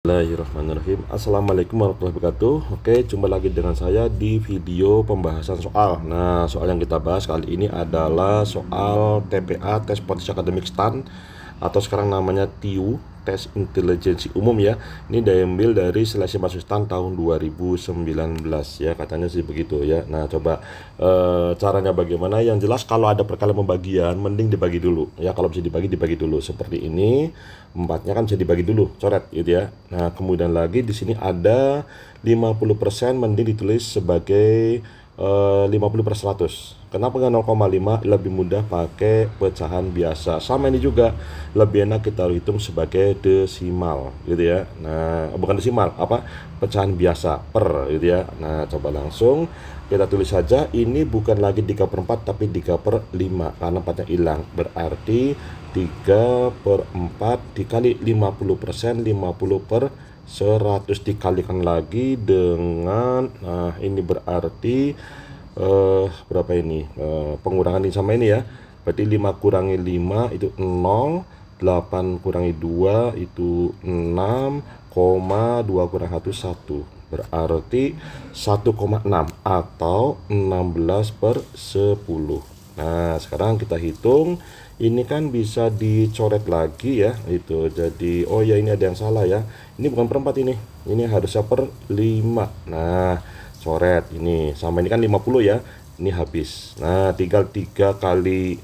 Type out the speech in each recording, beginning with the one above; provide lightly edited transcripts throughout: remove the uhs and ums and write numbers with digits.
Bismillahirrahmanirrahim. Assalamualaikum warahmatullahi wabarakatuh. Oke, jumpa lagi dengan saya di video pembahasan soal. Nah, soal yang kita bahas kali ini adalah soal TPA, tes potensi akademik STAN, atau sekarang namanya TIU, tes intelijensi umum ya. Ini diambil dari seleksi masuk STAN tahun 2019 ya, katanya sih begitu ya. Nah, coba caranya bagaimana? Yang jelas kalau ada perkalian pembagian mending dibagi dulu ya. Kalau bisa dibagi dulu seperti ini. Empatnya kan bisa dibagi dulu, coret gitu ya. Nah, kemudian lagi di sini ada 50%, mending ditulis sebagai 50/100. Kenapa nggak 0,5? Lebih mudah pakai pecahan biasa. Sama ini juga lebih enak kita hitung sebagai desimal gitu ya. Nah, bukan desimal, apa? Pecahan biasa per gitu ya. Nah, coba langsung kita tulis saja. Ini bukan lagi 3/4 tapi 3/5 karena 4-nya hilang. Berarti 3/4 dikali 50%, 50/100 dikalikan lagi dengan, nah ini berarti berapa ini, pengurangan ini sama ini ya, berarti 5 kurangi 5 itu 0, 8 kurangi 2 itu 6, 2 kurang 1 berarti 1,6 atau 16/10. Nah, sekarang kita hitung. Ini kan bisa dicoret lagi ya, itu jadi, oh ya ini ada yang salah ya, ini bukan per 4, ini harusnya per 5. Nah, coret ini sama, ini kan 50 ya, ini habis. Nah, tinggal 3 kali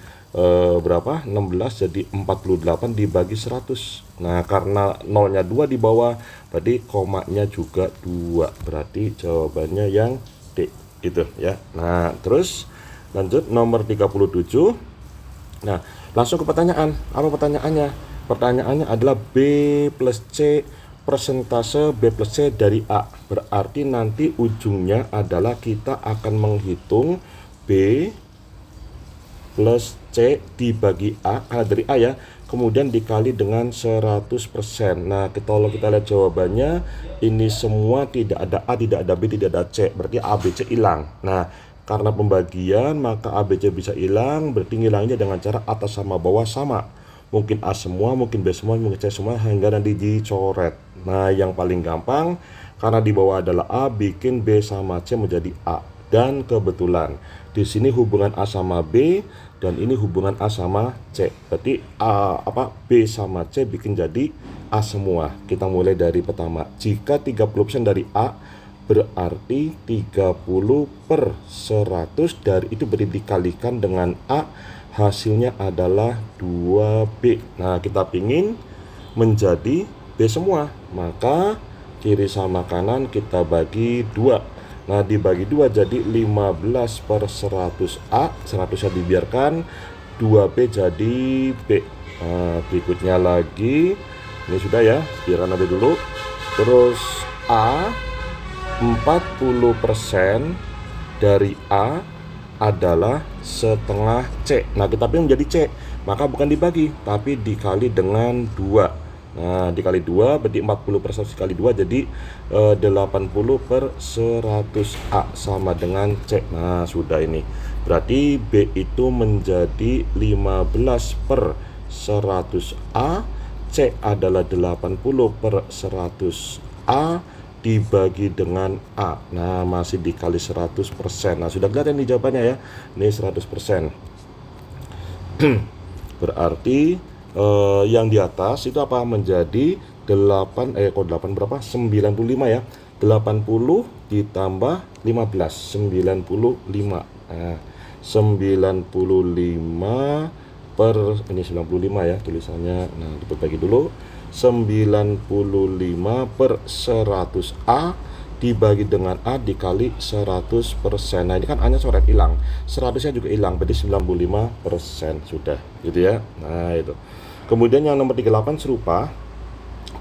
berapa, 16 jadi 48 dibagi 100. Nah, karena nolnya 2 di bawah, berarti komanya juga 2, berarti jawabannya yang D itu ya. Nah, terus lanjut nomor 37. Nah, langsung ke pertanyaan. Apa pertanyaannya? Pertanyaannya adalah B plus C, persentase B plus C dari A. Berarti nanti ujungnya adalah kita akan menghitung B plus C dibagi A, dari A ya, kemudian dikali dengan 100%. Nah, kalau kita lihat jawabannya, ini semua tidak ada A, tidak ada B, tidak ada C, berarti A, B, C hilang. Nah, karena pembagian maka A, B, C bisa hilang, berarti ngilangnya dengan cara atas sama bawah sama. Mungkin A semua, mungkin B semua, mungkin C semua, hingga nanti dicoret. Nah, yang paling gampang karena di bawah adalah A, bikin B sama C menjadi A. Dan kebetulan di sini hubungan A sama B dan ini hubungan A sama C. Berarti B sama C bikin jadi A semua. Kita mulai dari pertama. Jika 30% dari A, berarti 30/100 dari itu berarti dikalikan dengan A, hasilnya adalah 2B. Nah, kita pingin menjadi B semua, maka kiri sama kanan kita bagi 2. Nah, dibagi 2 jadi 15/100A, 100-nya dibiarkan, 2B jadi B. Nah, berikutnya lagi, ini sudah ya, biarkan ada dulu. Terus A, 40% dari A adalah setengah C. Nah, kita pilih menjadi C, maka bukan dibagi tapi dikali dengan 2. Nah, dikali 2 berarti 40% dikali 2 jadi 80/100 A sama dengan C. Nah, sudah ini. Berarti B itu menjadi 15/100 A, C adalah 80/100 A dibagi dengan A. Nah, masih dikali 100%. Nah, sudah kelihatan nih jawabannya ya. Ini 100%. Berarti yang di atas itu apa? Menjadi 8 berapa? 95 ya. 80 ditambah 15, 95. Nah, 95 per ini 95 ya tulisannya. Nah, dibagi dulu. 95/100A dibagi dengan A dikali 100%. Nah, ini kan A-nya coret hilang, 100-nya juga hilang, berarti 95% sudah gitu ya. Nah, itu. Kemudian yang nomor 38 serupa,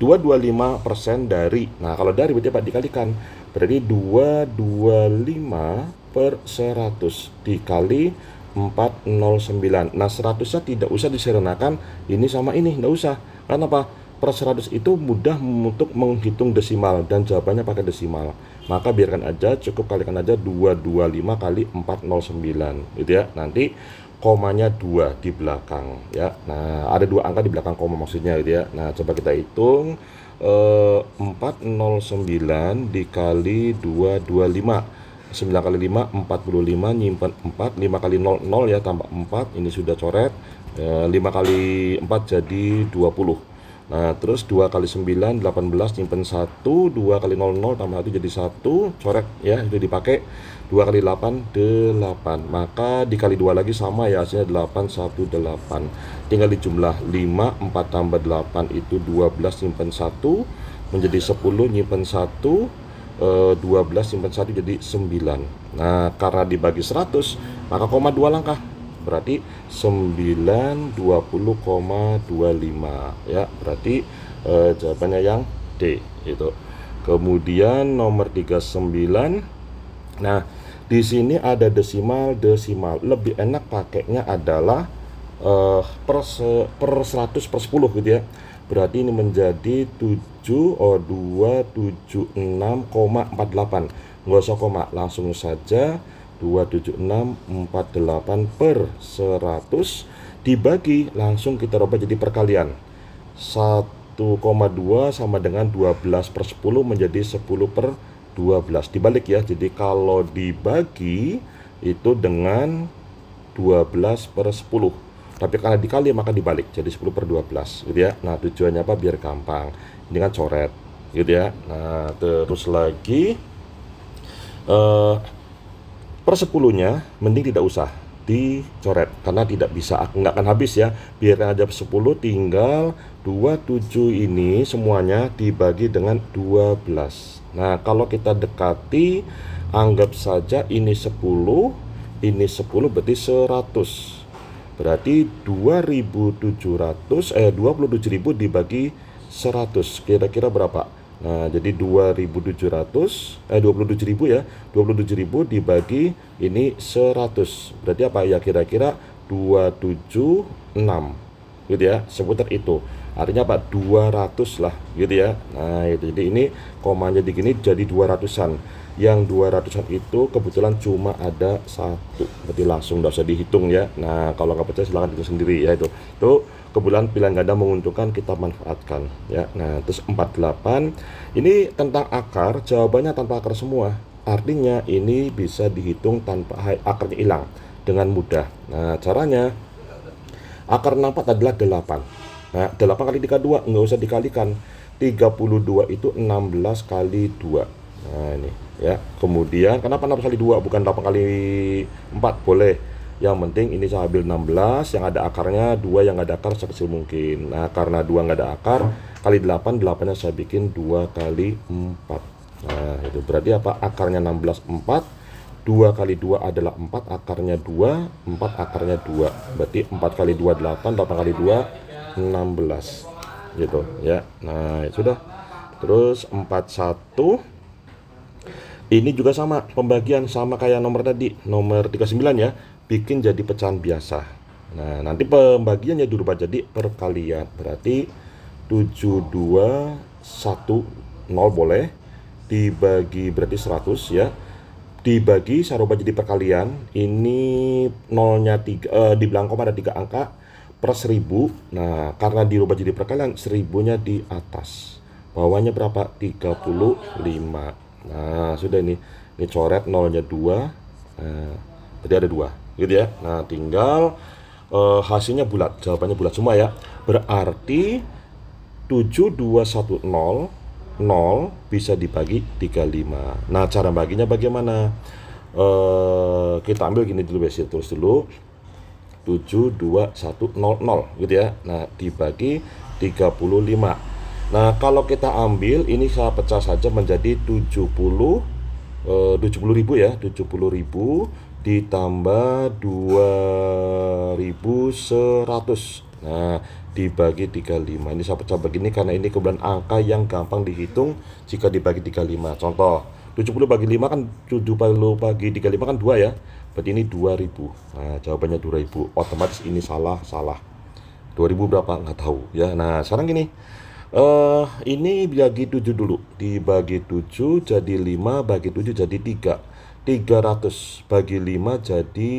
225% dari. Nah, kalau dari berarti apa? Dikalikan, berarti 225/100 dikali 409. Nah, 100-nya tidak usah disernakan ini sama ini, tidak usah. Karena apa? Per 100 itu mudah untuk menghitung desimal dan jawabannya pakai desimal. Maka biarkan aja, cukup kalikan aja 225 kali 409 gitu ya. Nanti komanya 2 di belakang ya. Nah, ada 2 angka di belakang koma maksudnya gitu ya. Nah, coba kita hitung. 409 dikali 225. 9 kali 5 45, nyimpen 4, 5 kali 0 0 ya, tambah 4, ini sudah coret. 5 kali 4 jadi 20. Nah terus 2 kali 9 18, nyimpen 1, 2 kali 0 0 tambah 1 jadi 1, coret ya, itu dipakai. 2 kali 8 8, maka dikali 2 lagi sama ya, hasilnya 8 1 8. Tinggal dijumlah 5, 4 tambah 8 itu 12, nyimpen 1 menjadi 10, nyimpen 1, 12 simpan 1 jadi 9. Nah karena dibagi 100 maka koma 2 langkah, berarti 9 20,25 ya, berarti jawabannya yang D itu. Kemudian nomor 39. Nah di sini ada desimal, lebih enak pakainya adalah per 100 per 10 gitu ya. Berarti ini menjadi 276,48. Nggak usah koma, langsung saja 276,48 per 100 dibagi, langsung kita rubah jadi perkalian. 1,2 sama dengan 12 per 10 menjadi 10 per 12. Dibalik ya, jadi kalau dibagi itu dengan 12 per 10, tapi karena dikali maka dibalik jadi 10 per 12 gitu ya. Nah tujuannya apa? Biar gampang, ini kan coret gitu ya. Nah terus lagi per 10-nya mending tidak usah dicoret karena tidak bisa, nggak akan habis ya. Biar aja 10, tinggal 27 ini semuanya dibagi dengan 12. Nah kalau kita dekati, anggap saja ini 10, ini 10 berarti 100. Berarti 27.000 dibagi 100 kira-kira berapa? Nah, jadi 27.000 ya. 27.000 dibagi ini 100. Berarti apa ya, kira-kira 276 gitu ya, seputar itu. Artinya apa? 200 lah gitu ya. Nah, itu. Jadi ini komanya di gini jadi 200-an. Yang 200-an itu kebetulan cuma ada satu, berarti langsung nggak usah dihitung ya. Nah kalau nggak percaya silahkan hitung sendiri ya. Itu kebetulan pilihan ganda menguntungkan, kita manfaatkan ya. Nah terus 48 ini tentang akar, jawabannya tanpa akar semua, artinya ini bisa dihitung tanpa akarnya hilang dengan mudah. Nah caranya, akar 64 adalah 8. Nah 8 kali 32 nggak usah dikalikan, 32 itu 16 kali 2. Nah ini ya. Kemudian kenapa 16 kali 2 bukan 8 kali 4? Boleh, yang penting ini saya ambil 16 yang ada akarnya, 2 yang nggak ada akar sekecil mungkin. Nah karena 2 nggak ada akar, kali 8, 8-nya saya bikin 2 kali 4. Nah itu berarti apa? Akarnya 16 4, 2 kali 2 adalah 4, akarnya 2, 4 akarnya 2, berarti 4 kali 2 8, 8 kali 2 16 gitu ya. Nah sudah. Terus 41 ini juga sama, pembagian sama kayak nomor tadi, nomor 39 ya, bikin jadi pecahan biasa. Nah nanti pembagiannya dirubah jadi perkalian, berarti 721 0 boleh dibagi, berarti 100 ya, dibagi saya rubah jadi perkalian. Ini nolnya 3, di belakang koma ada 3 angka, per 1000. Nah karena dirubah jadi perkalian, 1000-nya di atas, bawahnya berapa? 35. Nah sudah, ini coret nolnya 2. Nah, jadi ada 2 gitu ya. Nah tinggal hasilnya bulat, jawabannya bulat semua ya. Berarti 7210 bisa dibagi 35. Nah cara baginya bagaimana? Kita ambil gini dulu, basic tulis dulu, 72100 gitu ya. Nah dibagi 35. Nah kalau kita ambil ini, saya pecah saja menjadi 70.000 ya, 70.000 ditambah 2.100. Nah dibagi 35. Ini saya pecah begini karena ini kebetulan angka yang gampang dihitung jika dibagi 35. Contoh 70 bagi 5 kan, 70 bagi 35 kan 2 ya. Berarti ini 2.000. Nah jawabannya 2.000. Otomatis ini salah. 2.000 berapa? Nggak tahu ya. Nah sekarang gini, ini bagi 7 dulu, dibagi 7 jadi 5, bagi 7 jadi 3. 300 bagi 5 jadi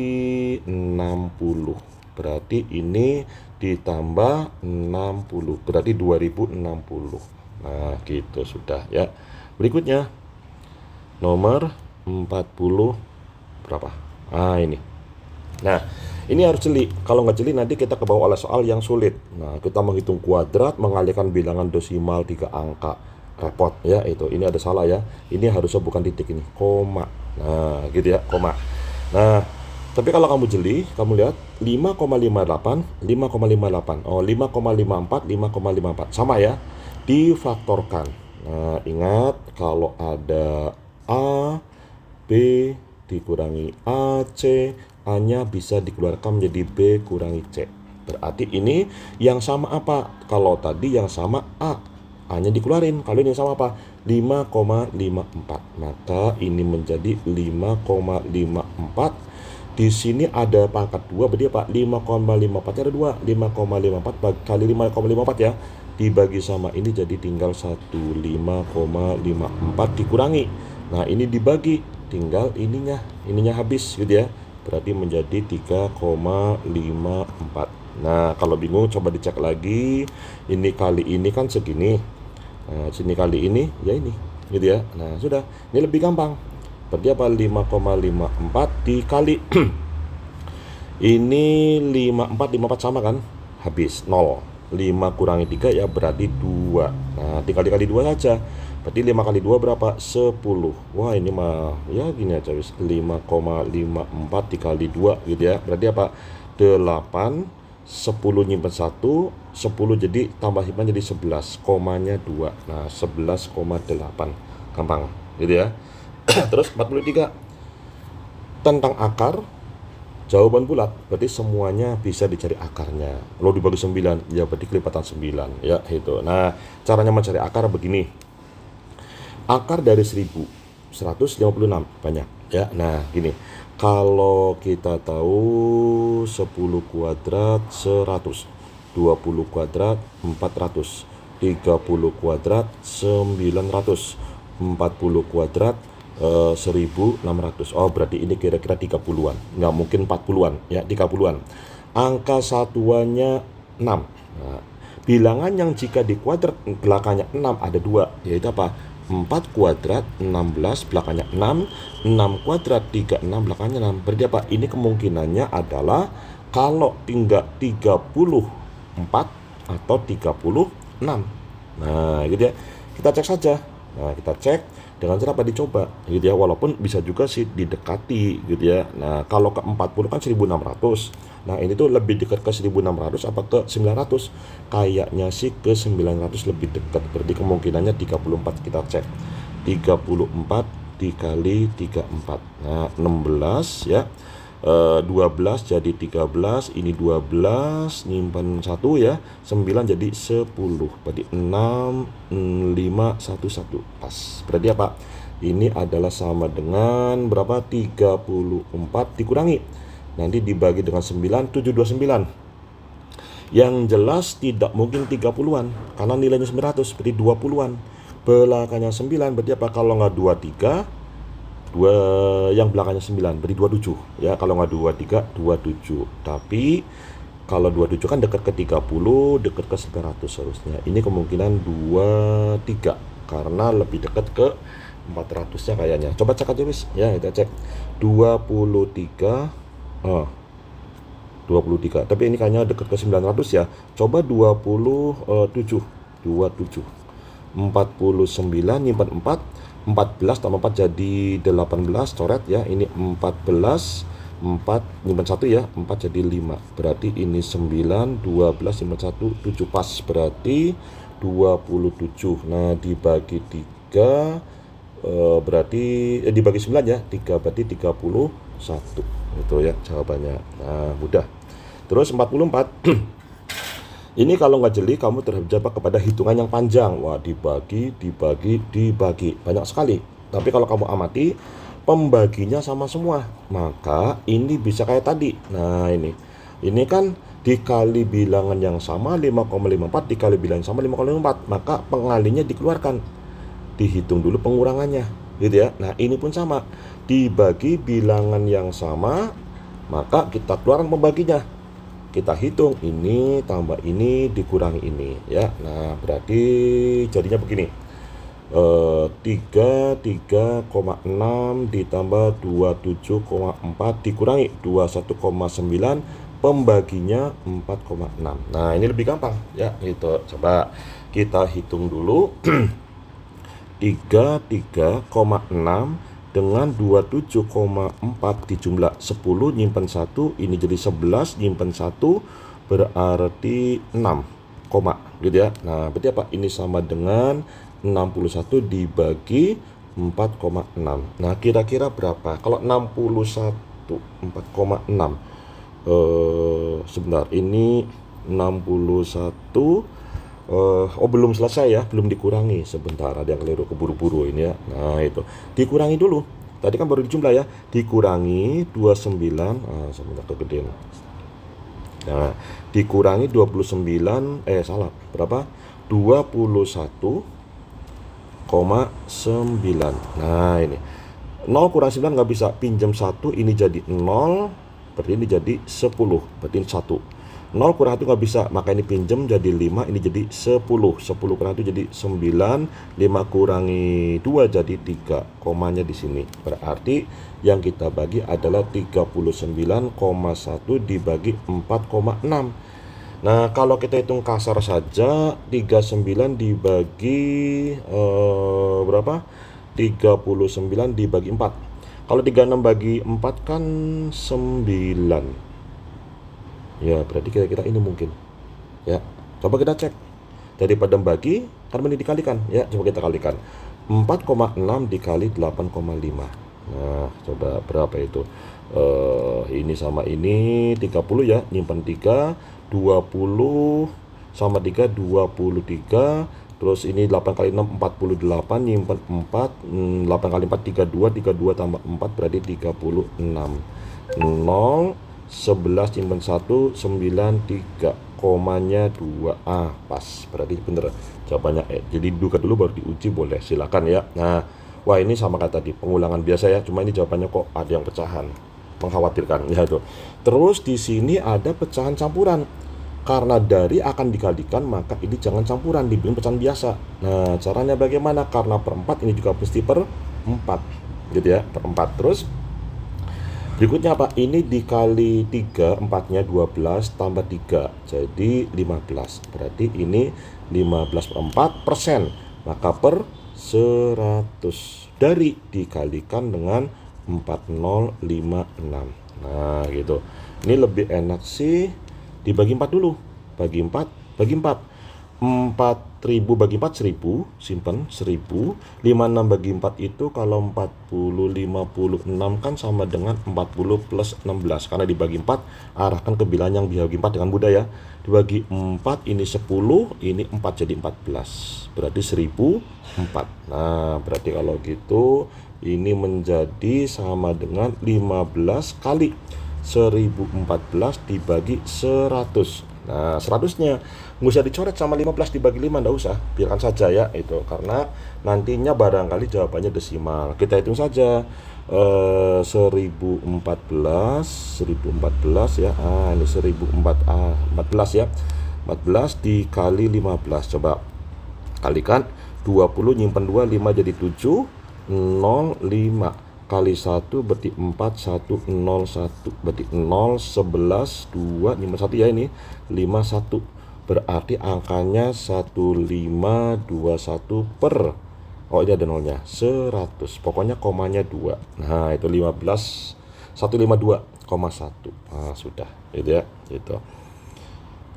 60. Berarti ini ditambah 60, berarti 2060. Nah, gitu sudah ya. Berikutnya nomor 40 berapa? Ah, ini. Nah, ini harus jeli. Kalau nggak jeli nanti kita kebawa oleh soal yang sulit. Nah, kita menghitung kuadrat, mengalihkan bilangan desimal 3 angka. Repot ya itu. Ini ada salah ya. Ini harusnya bukan titik ini, koma. Nah, gitu ya, koma. Nah, tapi kalau kamu jeli, kamu lihat 5,58, 5,58. Oh, 5,54, 5,54. Sama ya. Difaktorkan. Nah, ingat kalau ada A, B dikurangi AC, A-nya bisa dikeluarkan menjadi B kurangi C. Berarti ini yang sama apa? Kalau tadi yang sama A, A-nya dikeluarin. Kalau ini yang sama apa? 5,54. Maka ini menjadi 5,54. Di sini ada pangkat 2, berarti apa? 5,54 ada 2. 5,54 kali 5,54 ya. Dibagi sama ini jadi tinggal 1, 5,54 dikurangi. Nah, ini dibagi, tinggal ininya habis gitu ya. Berarti menjadi 3,54. Nah, kalau bingung coba dicek lagi. Ini kali ini kan segini. Nah, sini kali ini ya ini gitu ya. Nah, sudah. Ini lebih gampang. Berarti apa? 5,54 dikali ini 54 sama kan? Habis 0. 5 kurangi 3 ya berarti 2. Nah, dikali 2 saja. Berarti 5 kali 2 berapa? 10. Wah, ini mah ya gini aja wis. 5,54 dikali 2 gitu ya. Berarti apa? 8, 10 nyimpen 1, 10 jadi tambah hikmah jadi 11, komanya 2. Nah, 11,8. Gampang gitu ya. Terus 43. Tentang akar jawaban bulat, berarti semuanya bisa dicari akarnya. Kalau dibagi 9, ya berarti kelipatan 9 ya itu. Nah, caranya mencari akar begini. Akar dari 1156 banyak ya. Nah, gini. Kalau kita tahu 10 kuadrat 100, 20 kuadrat 400, 30 kuadrat 900, 40 kuadrat 1600. Oh, berarti ini kira-kira 30-an. Nggak mungkin 40-an ya, 30-an. Angka satuannya 6. Nah, bilangan yang jika dikuadrat belakangnya 6 ada 2, yaitu apa? 4 kuadrat 16 belakangnya 6, 6 kuadrat 36 belakangnya 6. Berarti apa? Ini kemungkinannya adalah kalau tinggal 34 atau 36. Nah, gitu ya. Kita cek saja. Nah, kita cek dengan cara apa? Dicoba gitu ya, walaupun bisa juga sih didekati gitu ya. Nah, kalau ke 40 kan 1600. Nah, ini tuh lebih dekat ke 1600 apa ke 900? Kayaknya sih ke 900 lebih dekat. Berarti kemungkinannya 34. Kita cek 34 dikali 34. Nah, 16 ya. 12 jadi 13, ini 12 nyimpan 1 ya, 9 jadi 10, berarti 6, 5, 1, 1 pas. Berarti apa? Ini adalah sama dengan berapa? 34 dikurangi, nanti dibagi dengan 9, 729. Yang jelas tidak mungkin 30-an karena nilainya 900, berarti 20-an. Belakangnya 9 berarti apa? Kalau nggak 23, yang belakangnya 9 berarti 27 ya. Kalau nggak 23, 27. Tapi kalau 27 kan dekat ke 30, dekat ke 900 harusnya. Ini kemungkinan 23 karena lebih dekat ke 400-nya kayaknya. Coba cek aja wis ya, kita cek 23. 23. Tapi ini kayaknya dekat ke 900 ya. Coba 27. 49 nyimpan 4. 14 tambah 4 jadi 18, coret ya. Ini 14, 4 nyimpan 1 ya, 4 jadi 5. Berarti ini 9, 12 nyimpan 1, 7 pas. Berarti 27. Nah, dibagi 3 berarti dibagi 9 ya, 3 berarti 31. Itu ya jawabannya. Nah, mudah. Terus 44. Ini kalau nggak jeli kamu terjebak kepada hitungan yang panjang. Wah, dibagi. Banyak sekali. Tapi kalau kamu amati, pembaginya sama semua. Maka ini bisa kayak tadi. Nah, ini kan dikali bilangan yang sama 5,54 dikali bilangan yang sama 5,54. Maka pengalinya dikeluarkan. Dihitung dulu pengurangannya. Gitu ya. Nah, ini pun sama. Dibagi bilangan yang sama, maka kita keluarkan pembaginya. kita hitung ini tambah ini dikurangi ini ya. Nah, berarti jadinya begini. 33,6 ditambah 27,4 dikurangi 21,9 pembaginya 4,6. Nah, ini lebih gampang ya gitu. Coba kita hitung dulu. 33,6 dengan 27,4 dijumlah 10 nyimpen 1, ini jadi 11 nyimpen 1 berarti 6 koma gitu ya. Nah, berarti apa? Ini sama dengan 61 dibagi 4,6. Nah, kira-kira berapa? Kalau 61 4,6 sebentar, ini 61 belum selesai ya, belum dikurangi. Sebentar, ada yang keliru, keburu-buru ini ya. Nah, itu dikurangi dulu. Tadi kan baru dijumlah ya. Dikurangi 29, sebentar kegedean. Nah, dikurangi 29, salah. Berapa? 21,9. Nah, ini 0 kurang 9 nggak bisa, pinjam 1 ini jadi 0, berarti ini jadi 10, berarti ini 1. 0 kurang 1 nggak bisa, maka ini pinjam jadi 5, ini jadi 10. 10 kurang 1 jadi 9, 5 kurangi 2 jadi 3, komanya di sini. Berarti yang kita bagi adalah 39,1 dibagi 4,6. Nah, kalau kita hitung kasar saja, 39 dibagi berapa? 39 dibagi 4. Kalau 36 bagi 4 kan 9. Ya, berarti kira-kira ini mungkin. Ya, coba kita cek. Daripada bagi, kan ini dikalikan. Ya, coba kita kalikan. 4,6 dikali 8,5. Nah, coba berapa itu? Ini sama ini 30 ya, nyimpan 3, 20 sama 3, 23. Terus ini 8 kali 6, 48, nyimpan 4, 8 kali 4, 32, 32 tambah 4 berarti 36. 0, 11 nyimpen 1, 93, komanya 2. Pas, berarti bener jawabannya jadi duga dulu baru diuji, boleh silakan ya. Nah, wah ini sama kayak tadi, pengulangan biasa ya, cuma ini jawabannya kok ada yang pecahan, mengkhawatirkan ya itu. Terus di sini ada pecahan campuran. Karena dari akan dikalikan, maka ini jangan campuran, dibikin pecahan biasa. Nah, caranya bagaimana? Karena per 4 ini juga mesti per 4 gitu ya, per 4. Terus berikutnya apa? Ini dikali 3, 4-nya 12 tambah 3, jadi 15. Berarti ini 15 per 4%, maka per 100. Dari dikalikan dengan 4056. Nah, gitu. Ini lebih enak sih dibagi 4 dulu. Bagi 4, bagi 4. 4000 bagi 4 1000, simpan 1000. 56 bagi 4 itu kalau 40 56 kan sama dengan 40 plus 16. Karena dibagi 4, arahkan ke bilangan yang dibagi 4 dengan mudah ya. Dibagi 4 ini 10, ini 4 jadi 14. Berarti 1004. Nah, berarti kalau gitu ini menjadi sama dengan 15 kali 1014 dibagi 100. Nah, 100-nya nggak usah dicoret sama 15 dibagi 5, nggak usah, biarkan saja ya itu, karena nantinya barangkali jawabannya desimal. Kita hitung saja 1014 ya. Ini 1014 ya. 14 dikali 15, coba kalikan 20 nyimpen 2, 5 jadi 7, 0, 5 kali 1 berarti 4, 1, 0, 1 berarti 0, 11, 2, 5, 1 ya, ini 5, 1 berarti angkanya 1521 per, ini ada nolnya, 100, pokoknya komanya 2. Nah, itu 15, 152,1. Nah, sudah gitu ya, gitu.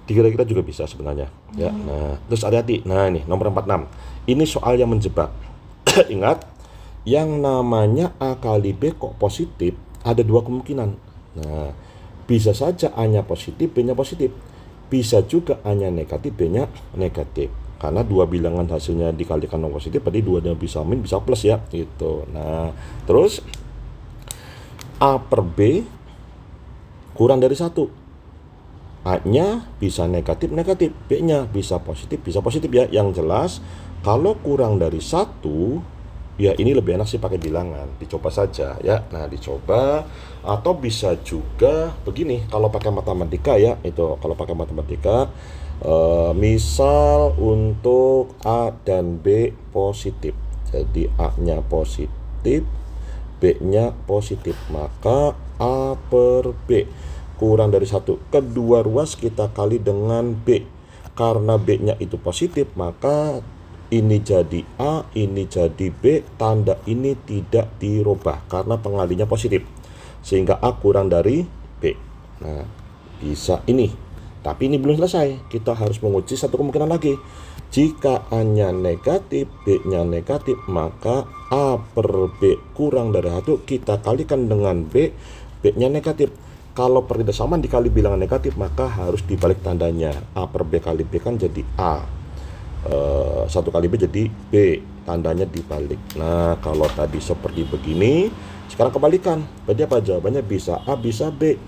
Kira-kira juga bisa sebenarnya ya. Nah, terus hati-hati. Nah, ini nomor 46, ini soal yang menjebak. Ingat, yang namanya A kali B kok positif, ada dua kemungkinan. Nah, bisa saja A-nya positif, B-nya positif. Bisa juga A-nya negatif, B-nya negatif. Karena dua bilangan hasilnya dikalikan yang positif, berarti duanya bisa min, bisa plus ya, gitu. Nah, terus A per B kurang dari 1. A-nya bisa negatif, negatif. B-nya bisa positif ya. Yang jelas, kalau kurang dari 1, Ya ini lebih enak sih pakai bilangan, dicoba saja ya. Nah dicoba, atau bisa juga begini kalau pakai matematika ya. Itu kalau pakai matematika, misal untuk A dan B positif, jadi A-nya positif, B-nya positif, maka A per B kurang dari 1. Kedua ruas kita kali dengan B. Karena B-nya itu positif, maka ini jadi A, ini jadi B, tanda ini tidak dirubah karena pengalinya positif, sehingga A kurang dari B. Nah, bisa ini. Tapi ini belum selesai, kita harus menguji satu kemungkinan lagi. Jika A-nya negatif, B-nya negatif, maka A per B kurang dari 1 kita kalikan dengan B, B-nya negatif. Kalau persamaan dikali bilangan negatif, maka harus dibalik tandanya. A per B kali B kan jadi A, 1 kali B jadi B, tandanya dibalik. Nah kalau tadi seperti begini, sekarang kebalikan, berarti apa? Jawabannya bisa A bisa B.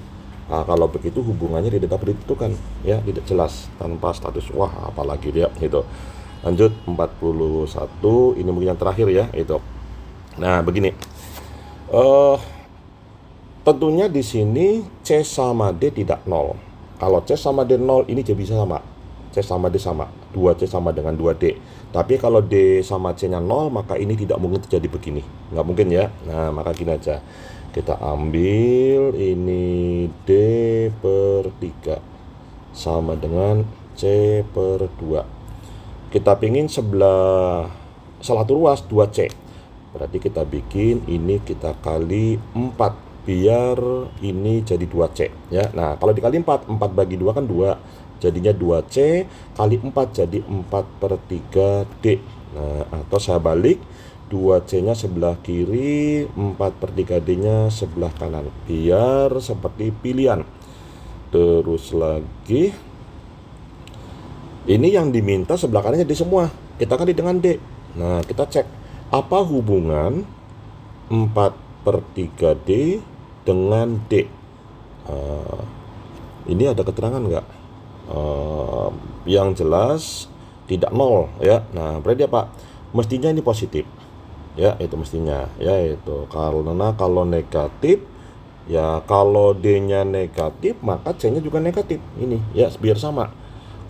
Nah, kalau begitu hubungannya tidak dapat ditentukan ya, tidak jelas, tanpa status. Wah apalagi dia itu. Lanjut 41, ini mungkin yang terakhir ya itu. Nah begini, tentunya di sini C sama D tidak 0. Kalau C sama D 0, ini jadi bisa sama. C sama D sama, 2C sama dengan 2D. Tapi kalau D sama C nya 0, maka ini tidak mungkin terjadi begini, nggak mungkin ya. Nah maka gini aja, kita ambil ini D per 3 sama dengan C per 2. Kita pingin salah satu ruas 2C, berarti kita bikin ini kita kali 4 biar ini jadi 2C ya. Nah kalau dikali 4 bagi 2 kan 2, jadinya 2C kali 4 jadi 4 per 3D. Nah atau saya balik, 2C nya sebelah kiri, 4 per 3D nya sebelah kanan, biar seperti pilihan. Terus lagi, ini yang diminta sebelah kanannya D semua, kita kali dengan D. Nah kita cek apa hubungan 4 per 3D dengan D. Ini ada keterangan nggak? Yang jelas tidak 0 ya. Nah berarti apa? Mestinya ini positif ya, itu mestinya ya itu. Karena kalau negatif ya, kalau D nya negatif maka C nya juga negatif ini ya, biar sama.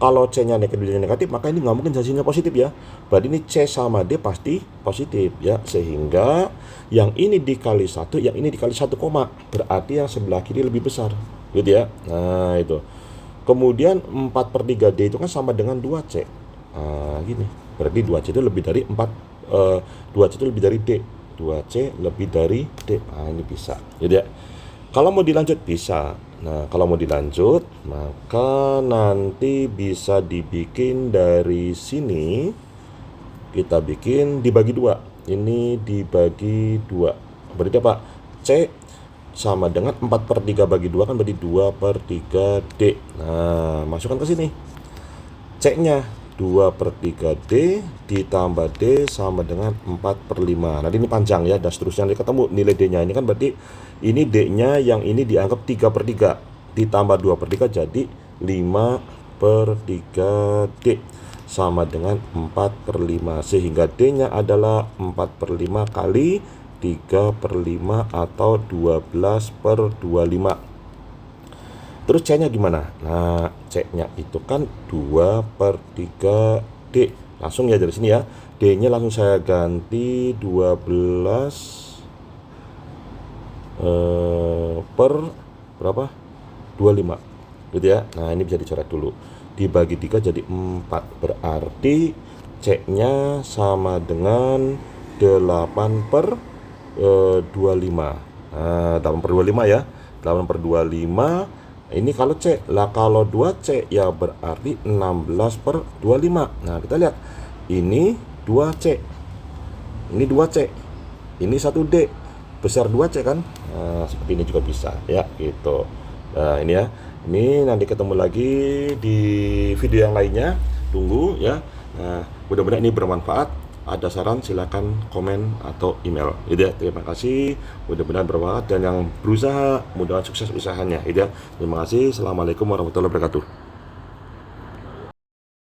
Kalau C nya negatif, maka ini nggak mungkin hasilnya positif ya. Berarti ini C sama D pasti positif ya, sehingga yang ini dikali 1, yang ini dikali 1 koma, berarti yang sebelah kiri lebih besar gitu ya. Nah itu. Kemudian 4 per 3D itu kan sama dengan 2C. Nah gini, berarti 2C itu lebih dari 2C itu lebih dari D, 2C lebih dari D. Nah ini bisa gitu ya. Kalau mau dilanjut bisa. Nah kalau mau dilanjut, maka nanti bisa dibikin dari sini, kita bikin dibagi 2. Ini dibagi 2, berarti apa? C sama dengan 4 per 3 bagi 2 kan berarti 2 per 3D. Nah masukkan ke sini, C nya 2 per 3D ditambah D sama dengan 4 per 5. Nanti ini panjang ya, dan seterusnya nanti ketemu nilai D nya. Ini kan berarti ini D nya yang ini dianggap 3 per 3 ditambah 2 per 3 jadi 5 per 3D sama dengan 4 per 5, sehingga D nya adalah 4 per 5 kali 3 per 5 atau 12 per 25. Terus C nya gimana? Nah C nya itu kan 2 per 3D, langsung ya dari sini ya. D nya langsung saya ganti 12 per berapa? 25 gitu ya. Nah ini bisa dicoret dulu, dibagi 3 jadi 4, berarti C nya sama dengan 8 per 25. Nah 8 per 25 ya, 8 per 25. Ini kalau C lah, kalau 2C ya berarti 16 per 25. Nah kita lihat, ini 2C, ini 2C, ini 1D, besar 2C kan. Nah seperti ini juga bisa ya gitu. Nah ini ya, ini nanti ketemu lagi di video yang lainnya, tunggu ya. Nah mudah-mudahan ini bermanfaat. Ada saran silakan komen atau email gitu ya. Terima kasih, mudah-mudahan bermanfaat, dan yang berusaha mudah-mudahan sukses usahanya gitu ya. Terima kasih. Assalamualaikum warahmatullahi wabarakatuh.